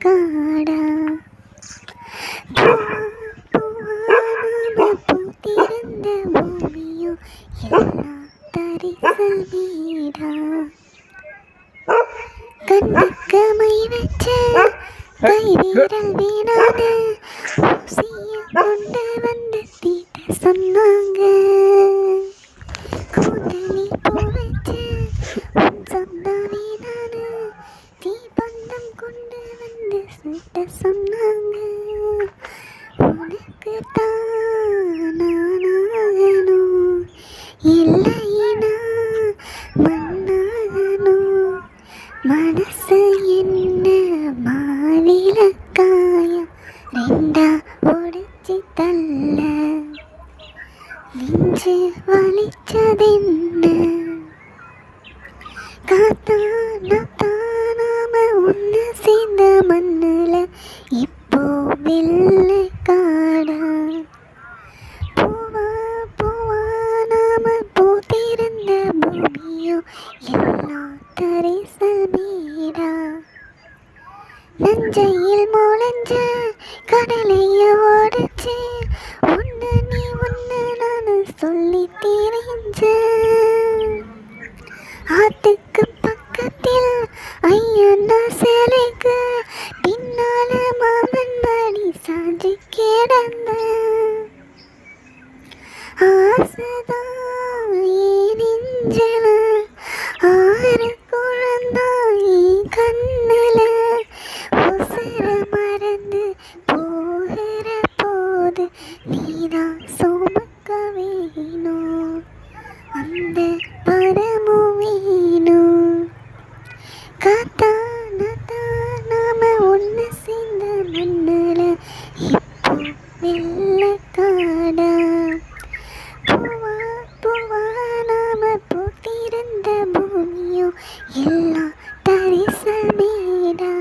காடா நாம பூத்திருந்த பூமியும் எல்லாம் தரிசல் வீடா கண்ணுக்கு மை வச்ச கை வீரல் வீணாத ஊசிய கொண்டு வந்து தீட்ட சொன்னாங்க கூந்தலி பூ வச்சு உன் சொந்தம் வீணான தீபந்தம் கொண்டு வந்து சுட்ட சொன்னாங்க உனக்கு தான் நானாகணும் இல்லைனா மண்ணாகணும் மனசு என்ன மாவிளக்காயம் ரெண்டா ஒடிச்சு தள்ள நெஞ்சு வலிச்சதென்ன காத்தானாம ஒன்று சேர்ந்த மண்ணுல இப்போ வெள்ளை காடா பூவா பூவா நாம பூத்திருந்த பூமியோ எல்லாம் தரிசல் வீடா நஞ்சையில் முளைஞ்ச கடலைய ஓடிச்சு ஒன்று நீ ஒன்று நான் சொல்லி தெரிஞ்ச ஆத்துக்கு பக்கத்தில் ஐயன்னா சிலைக்கு பின்னால மாமன் மணி சாஞ்சி கிடந்த ஆசைதான் நெஞ்சல ஆறு குழந்தாய் கண்ணுல உசர மறந்து போகிற போது நீதான் சுமக்க வேணும் அந்த பரமும் வேணும் காத்தானதா நாம ஒன்று சேர்ந்த மண்ணுல இப்போ வெள்ளக்காடா பூவா பூவா நாம பூத்திருந்த பூமியோ எல்லாம் தரிசல் வீடா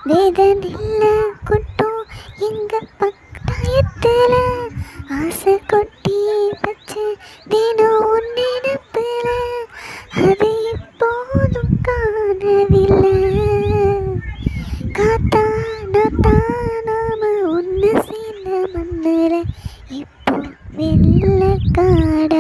வேதனில்ல கொட்டும் எங்க பக்கத்துல ஆசை கொட்டி வச்சு தினம் உன்னிடப்பில அது இப்போதும் காணவில்லை காத்தானதா நாம ஒன்று சேர்ந்த மண்ணுல இப்போ வெள்ளக்காடு